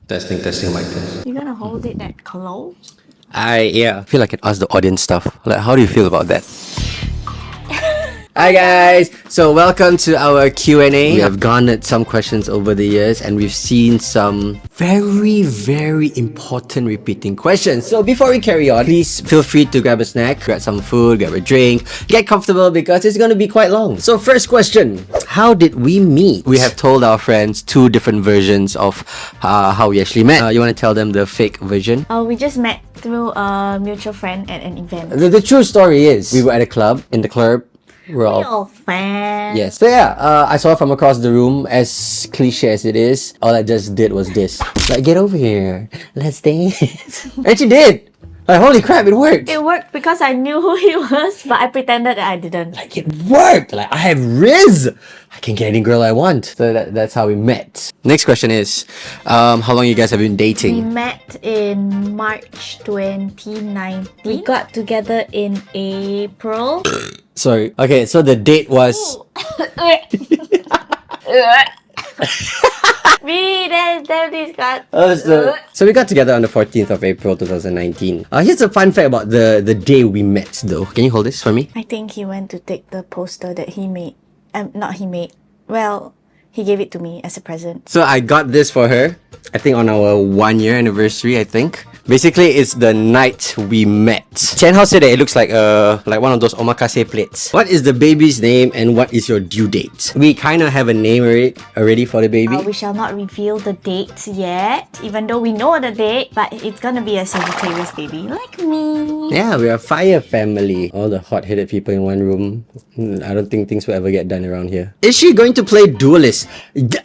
Testing mic test. You're gonna hold it that close? I feel like I can ask the audience stuff. Like, how do you feel about that? Hi guys! So welcome to our Q&A. We have garnered some questions over the years and we've seen some very important repeating questions. So before we carry on, please feel free to grab a snack, grab some food, grab a drink, get comfortable because it's going to be quite long. So first question, how did we meet? We have told our friends two different versions of how we actually met. You want to tell them the fake version? We just met through a mutual friend at an event. The true story is, we were at a club, in the club. We're Real fan. Yes. So yeah, I saw her from across the room. As cliche as it is, all I just did was this. Like, get over here. Let's dance. And she did. Like, holy crap, it worked. It worked because I knew who he was, but I pretended that I didn't. Like, it worked. Like, I have riz. I can get any girl I want. So that's how we met. Next question is, how long you guys have been We dating? met in March 2019. We got together in April. Sorry. Okay, so the date was... So we got together on the 14th of April 2019. Here's a fun fact about the day we met though. Can you hold this for me? I think he went to take the poster that he made. Not he made. Well, he gave it to me as a present. So I got this for her, I think on our 1-year anniversary, I think. Basically, it's the night we met. Chen-Hao said that it looks like one of those omakase plates. What is the baby's name and what is your due date? We kind of have a name already for the baby. We shall not reveal the date yet, even though we know the date, but it's gonna be a Sagittarius baby, like me. Yeah, we're a fire family. All the hot-headed people in one room. I don't think things will ever get done around here. Is she going to play dualist?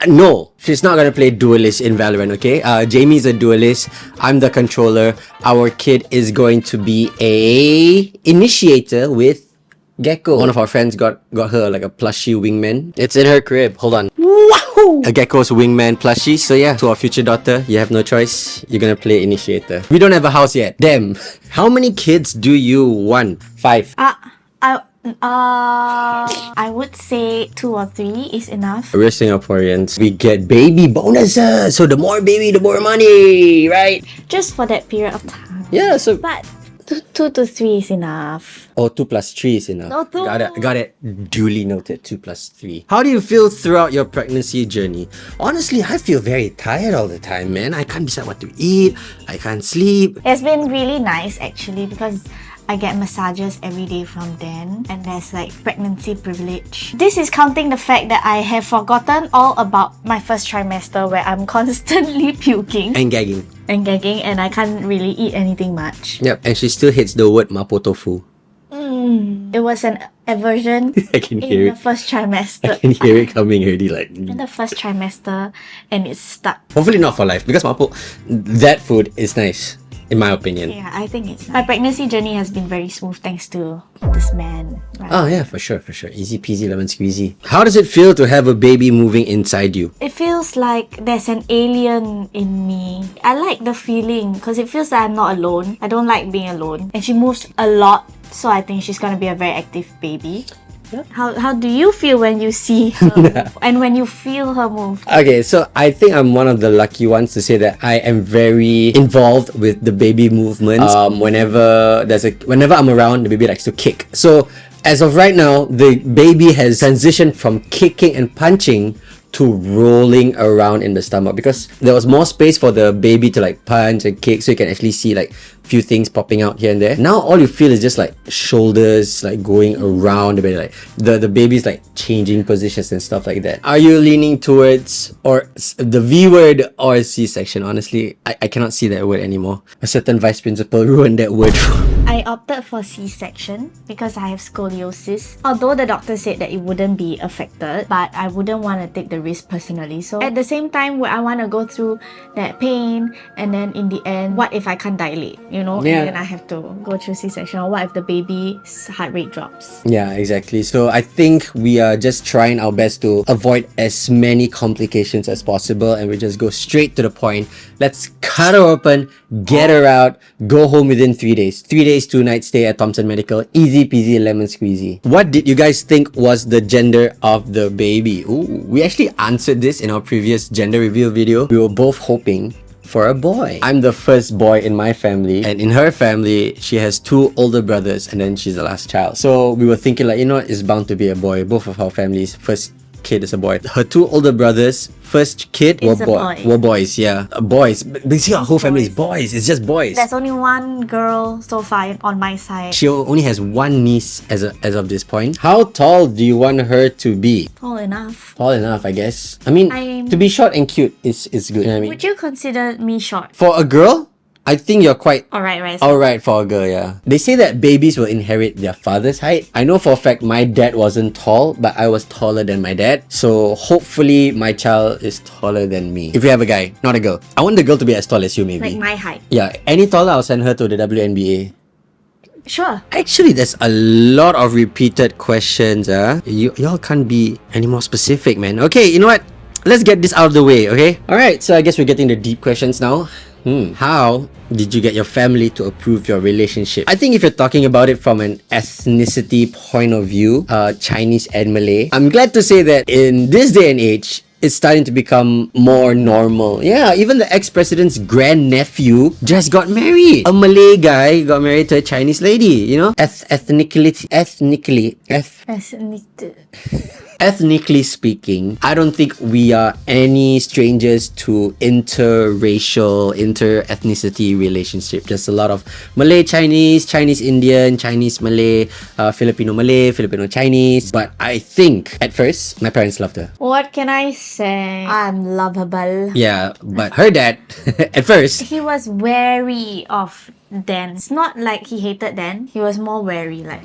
No, she's not going to play dualist in Valorant, okay? Jamie's a dualist. I'm the controller. Our kid is going to be a initiator with Gecko. One of our friends got her like a plushie wingman. It's in her crib. Hold on. Wahoo! A Gecko's wingman plushie. So yeah, to our future daughter, you have no choice. You're gonna play initiator. We don't have a house yet. Damn. How many kids do you want? 5. I would say 2 or 3 is enough. We're Singaporeans. We get baby bonuses. So the more baby, the more money, right? Just for that period of time. Yeah, so... But 2 to 3 is enough. Oh, 2 plus 3 is enough. No, 2. Got it. Duly noted. 2 plus 3. How do you feel throughout your pregnancy journey? Honestly, I feel very tired all the time, man. I can't decide what to eat. I can't sleep. It's been really nice actually because I get massages every day from Dan, and there's like pregnancy privilege. This is counting the fact that I have forgotten all about my first trimester where I'm constantly puking And gagging. and gagging and I can't really eat anything much. Yep, and she still hates the word mapo tofu. It was an aversion I can in hear the it. first I trimester. can hear it coming already, like... In the first trimester, and it's stuck. Hopefully not for life, because mapo, that food is nice, in my opinion. Yeah, I think it's nice. My pregnancy journey has been very smooth thanks to this man. Right? Oh yeah, for sure. Easy peasy lemon squeezy. How does it feel to have a baby moving inside you? It feels like there's an alien in me. I like the feeling because it feels like I'm not alone. I don't like being alone. And she moves a lot, so I think she's gonna be a very active baby. How do you feel when you see her move and when you feel her move? Okay, so I think I'm one of the lucky ones to say that I am very involved with the baby movements. Whenever I'm around, the baby likes to kick. So as of right now, the baby has transitioned from kicking and punching to rolling around in the stomach because there was more space for the baby to like punch and kick, so you can actually see like few things popping out here and there. Now all you feel is just like shoulders like going around the baby, like the baby's like changing positions and stuff like that. Are you leaning towards or the V word or C-section? Honestly, I cannot see that word anymore. A certain vice principal ruined that word. I opted for C-section because I have scoliosis. Although the doctor said that it wouldn't be affected, but I wouldn't want to take the risk personally. So at the same time, I want to go through that pain, and then in the end, what if I can't dilate? You know, Yeah. and then I have to go through C-section. Or what if the baby's heart rate drops? Yeah, exactly. So I think we are just trying our best to avoid as many complications as possible, and we just go straight to the point. Let's cut her open, get her out, go home within 3 days. 3 days, 2 nights stay at Thompson Medical. Easy peasy lemon squeezy. What did you guys think was the gender of the baby? Ooh, we actually answered this in our previous gender reveal video. We were both hoping for a boy. I'm the first boy in my family, and in her family, she has 2 older brothers, and then she's the last child. So we were thinking like, you know, it's bound to be a boy. Both of our families, first kid is a boy. Her 2 older brothers, first kid It's a boy. were boys, yeah. Boys. Basically, our whole family is boys. It's just boys. There's only one girl so far on my side. She only has 1 niece as of this point. How tall do you want her to be? Tall enough. Tall enough, I guess. I mean, to be short and cute is good. You know what I mean? Would you consider me short? For a girl, I think you're quite Alright. alright for a girl, yeah. They say that babies will inherit their father's height. I know for a fact my dad wasn't tall, but I was taller than my dad. So hopefully my child is taller than me. If you have a guy, not a girl. I want the girl to be as tall as you, maybe. Like my height. Yeah, any taller, I'll send her to the WNBA. Sure. Actually, there's a lot of repeated questions. Y'all can't be any more specific, man. Okay, you know what? Let's get this out of the way, okay? Alright, so I guess we're getting the deep questions now. How did you get your family to approve your relationship? I think if you're talking about it from an ethnicity point of view, Chinese and Malay, I'm glad to say that in this day and age, it's starting to become more normal. Yeah, even the ex-president's grandnephew just got married. A Malay guy got married to a Chinese lady, you know? Ethnically speaking, I don't think we are any strangers to inter-racial, inter-ethnicity relationship. There's a lot of Malay-Chinese, Chinese-Indian, Chinese-Malay, Filipino-Malay, Filipino-Chinese. But I think, at first, my parents loved her. What can I say? I'm lovable. Yeah, but her dad, at first, He was wary of Dan. It's not like he hated Dan. He was more wary, like,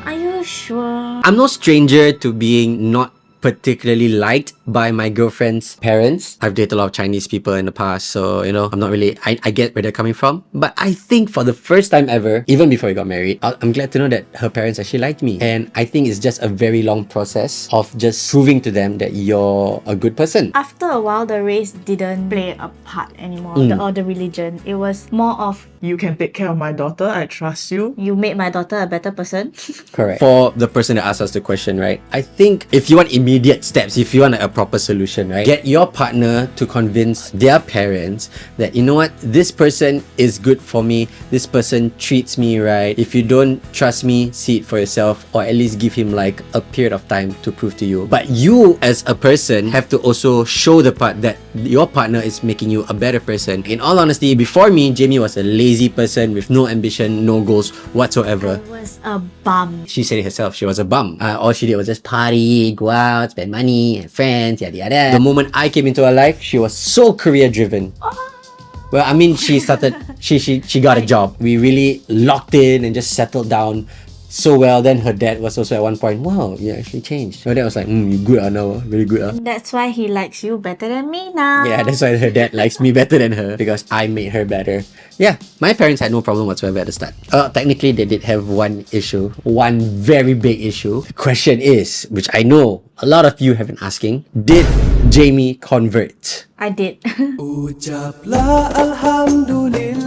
are you sure? I'm no stranger to being not particularly liked by my girlfriend's parents. I've dated a lot of Chinese people in the past, so you know, I'm not really, I get where they're coming from. But I think for the first time ever, even before we got married, I'm glad to know that her parents actually liked me. And I think it's just a very long process of just proving to them that you're a good person. After a while, the race didn't play a part anymore, or the religion. It was more of, You can take care of my daughter, I trust you. you made my daughter a better person. Correct. For the person that asked us the question, right? I think if you want immediate steps, if you want a proper solution, right? Get your partner to convince their parents that, you know what, this person is good for me. This person treats me right. If you don't trust me, see it for yourself, or at least give him like a period of time to prove to you. But you as a person have to also show the part that your partner is making you a better person. In all honesty, before me, Jamie was a lazy person with no ambition, no goals whatsoever. I was a bum. She said it herself, she was a bum. All she did was just party, go out, spend money, and friends, yada yada. The moment I came into her life, she was so career driven. Well, I mean, she started, she got a job. We really locked in and just settled down so well. Then her dad was also at one point, wow, you actually changed. Her dad was like, you good now, very good. That's why he likes you better than me now. Yeah, that's why her dad likes me better than her, because I made her better. Yeah, my parents had no problem whatsoever at the start. Technically, they did have one issue, one very big issue. The question is, which I know a lot of you have been asking, did Jamie convert? I did.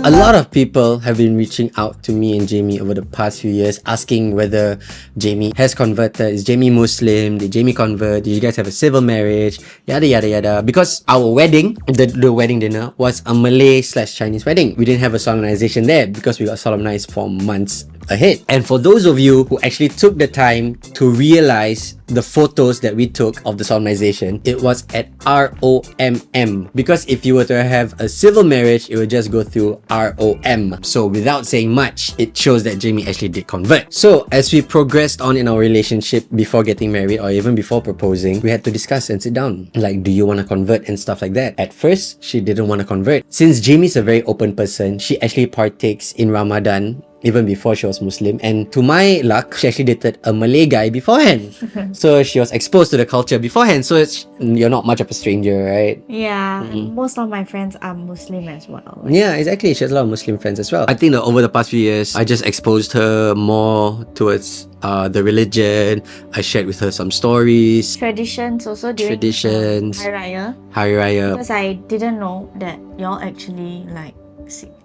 A lot of people have been reaching out to me and Jamie over the past few years asking whether Jamie has converted. Is Jamie Muslim? Did Jamie convert? Did you guys have a civil marriage? Yada yada yada. Because our wedding, the wedding dinner, was a Malay/Chinese wedding. We didn't have a solemnization there because we got solemnized for months ahead. And for those of you who actually took the time to realize the photos that we took of the solemnization, it was at ROMM. Because if you were to have a civil marriage, it would just go through ROM. So without saying much, it shows that Jamie actually did convert. So as we progressed on in our relationship before getting married or even before proposing, we had to discuss and sit down. Like, do you want to convert and stuff like that? At first, she didn't want to convert. Since Jamie's a very open person, she actually partakes in Ramadan even before she was Muslim, and to my luck, she actually dated a Malay guy beforehand. So she was exposed to the culture beforehand, so you're not much of a stranger, right? Yeah, most of my friends are Muslim as well. Yeah, exactly. She has a lot of Muslim friends as well. I think that over the past few years, I just exposed her more towards the religion. I shared with her some stories. Traditions also during Traditions. Hari Raya. Hari Raya. Because I didn't know that y'all actually like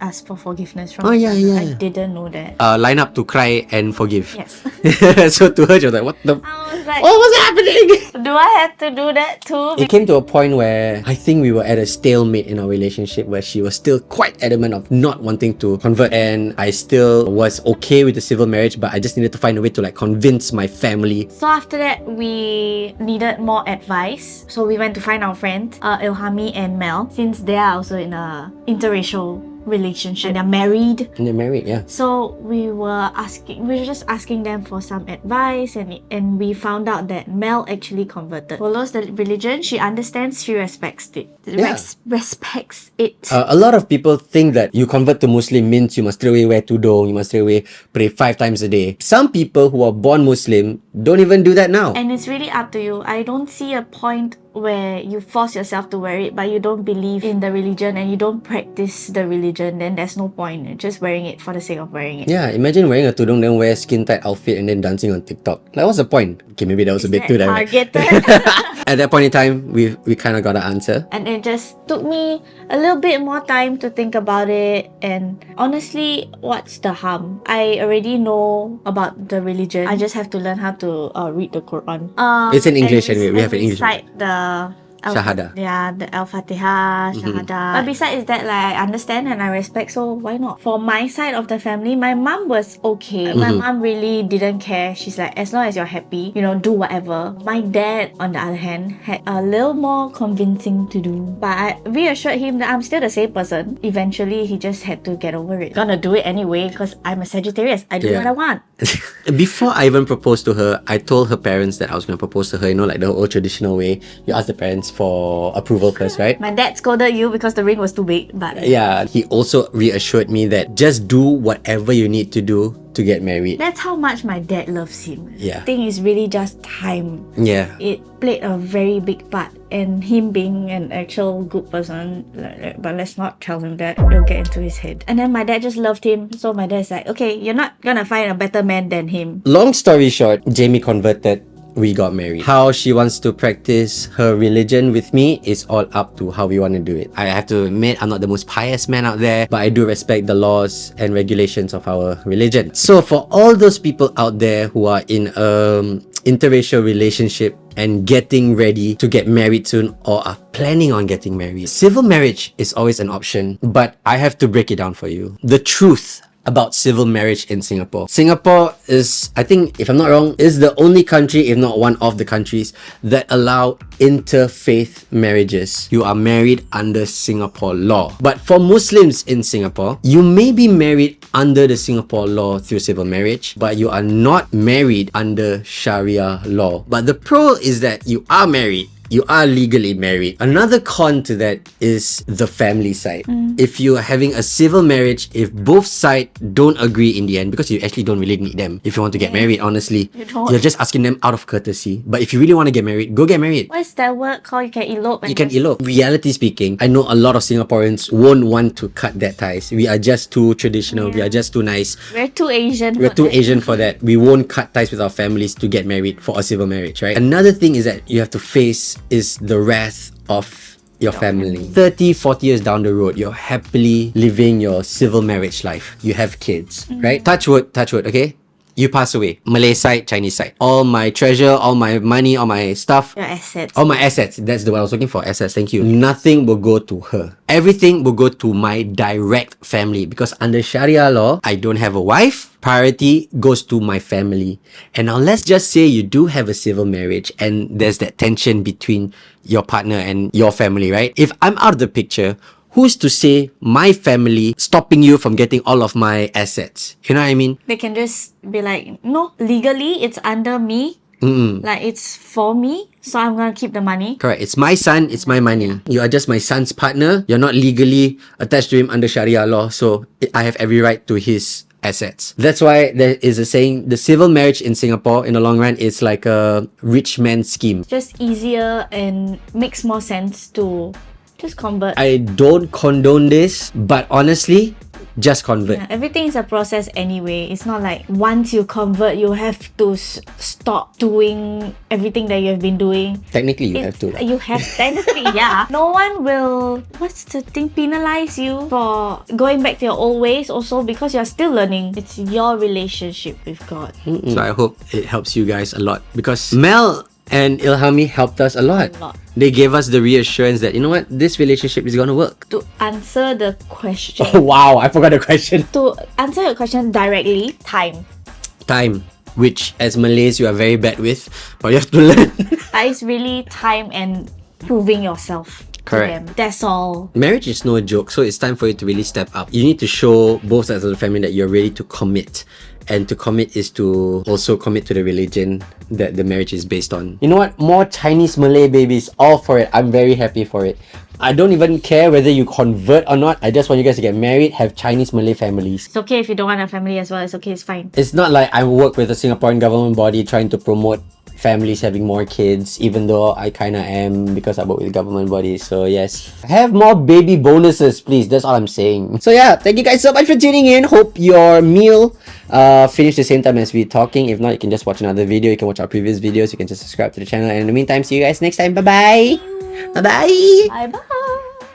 ask for forgiveness from Oh, yeah, each other. yeah. I didn't know that. Line up to cry and forgive. Yes. So to her, she was like, what the... I was like, What was happening? do I have to do that too? It came to a point where I think we were at a stalemate in our relationship where she was still quite adamant of not wanting to convert, and I still was okay with the civil marriage, but I just needed to find a way to like convince my family. So after that, we needed more advice. So we went to find our friends, Ilhami and Mel, since they are also in a interracial relationship. They're married. And they're married, yeah. So we were just asking them for some advice, and we found out that Mel actually converted. Follows the religion, she understands, she respects it. Yeah. Respects it. A lot of people think that you convert to Muslim means you must straight away wear tudung, you must straight away pray 5 times a day. Some people who are born Muslim don't even do that now. And it's really up to you. I don't see a point where you force yourself to wear it, but you don't believe in the religion and you don't practice the religion, then there's no point in just wearing it for the sake of wearing it. Yeah, imagine wearing a tudung, then wear a skin tight outfit and then dancing on TikTok. Like, what's the point? Okay, maybe that was a bit too direct. Targeted. At that point in time, we kind of got an answer. And it just took me a little bit more time to think about it. And honestly, what's the harm? I already know about the religion. I just have to learn how to read the Quran. It's in English anyway. We have an English. Recite the Shahada. Yeah, the Al-Fatiha, Shahada. But besides that, like, I understand and I respect, so why not? For my side of the family, my mom was okay. My mom really didn't care. She's like, as long as you're happy, do whatever. My dad, on the other hand, had a little more convincing to do. But I reassured him that I'm still the same person. Eventually, he just had to get over it. Gonna do it anyway because I'm a Sagittarius. I do what I want. Before I even proposed to her, I told her parents that I was going to propose to her, like the old traditional way. You ask the parents for approval first, right? My dad scolded you because the ring was too big, but Yeah, he also reassured me that just do whatever you need to do to get married. that's how much my dad loves him. Yeah. I think it's really just time. Yeah. It played a very big part in him being an actual good person, but let's not tell him that, it'll get into his head. And then my dad just loved him, so my dad's like, okay, you're not gonna find a better man than him. Long story short, Jamie converted. We got married. How she wants to practice her religion with me is all up to how we want to do it. I have to admit, I'm not the most pious man out there, but I do respect the laws and regulations of our religion. So for all those people out there who are in interracial relationship and getting ready to get married soon or are planning on getting married, civil marriage is always an option, but I have to break it down for you. The truth about civil marriage in Singapore. Singapore is, I think, if I'm not wrong, is the only country, if not one of the countries, that allow interfaith marriages. You are married under Singapore law. But for Muslims in Singapore, you may be married under the Singapore law through civil marriage, but you are not married under Sharia law. But the pro is that you are married. You are legally married. Another con to that is the family side. If you are having a civil marriage, if both sides don't agree in the end, because you actually don't really need them if you want to get married, honestly. You don't. You're just asking them out of courtesy. But if you really want to get married, go get married. What's that word called? You can elope. You can elope. Reality speaking, I know a lot of Singaporeans won't want to cut that ties. We are just too traditional. We are just too nice. We're too Asian. We're too Asian for that. We won't cut ties with our families to get married for a civil marriage, right? Another thing is that you have to face is the wrath of your family. 30, 40 years down the road, you're happily living your civil marriage life. You have kids, right? Touch wood, okay? You pass away. Malay side, Chinese side. All my treasure, all my money, all my stuff. Your assets. All my assets. That's the one I was looking for. Assets. Thank you. Nothing will go to her. Everything will go to my direct family. Because under Sharia law, I don't have a wife. Priority goes to my family. And now let's just say you do have a civil marriage and there's that tension between your partner and your family, right? If I'm out of the picture, who's to say my family stopping you from getting all of my assets? You know what I mean? They can just be like, no, legally it's under me. Like it's for me, so I'm gonna keep the money. Correct. It's my son, it's my money. You are just my son's partner. You're not legally attached to him under Sharia law, so I have every right to his assets. That's why there is a saying, the civil marriage in Singapore in the long run is like a rich man's scheme. Just easier and makes more sense to just convert. I don't condone this, but honestly, just convert. Yeah, everything is a process anyway. It's not like once you convert, you have to stop doing everything that you have been doing. Technically, you have to. You have technically, yeah. No one will, what's the thing, penalize you for going back to your old ways also because you're still learning. It's your relationship with God. So I hope it helps you guys a lot because Mel and Ilhami helped us a lot. They gave us the reassurance that, you know what, this relationship is gonna work. To answer the question, Oh wow, I forgot the question. to answer your question directly, time. Time, which as Malays you are very bad with, but you have to learn. That is really time and proving yourself. Correct. To them. That's all. Marriage is no joke, so it's time for you to really step up. You need to show both sides of the family that you're ready to commit. And to commit is to also commit to the religion that the marriage is based on. You know what? More Chinese Malay babies, all for it. I'm very happy for it. I don't even care whether you convert or not. I just want you guys to get married, have Chinese Malay families. It's okay if you don't want a family as well. It's okay, it's fine. It's not like I work with a Singaporean government body trying to promote families having more kids, even though I kinda am because I work with government bodies. So yes, have more baby bonuses, please. That's all I'm saying. So yeah, thank you guys so much for tuning in. Hope your meal finished the same time as we're talking. If not, you can just watch another video. You can watch our previous videos. You can just subscribe to the channel. And in the meantime, see you guys next time. Bye bye. Bye bye. Bye bye.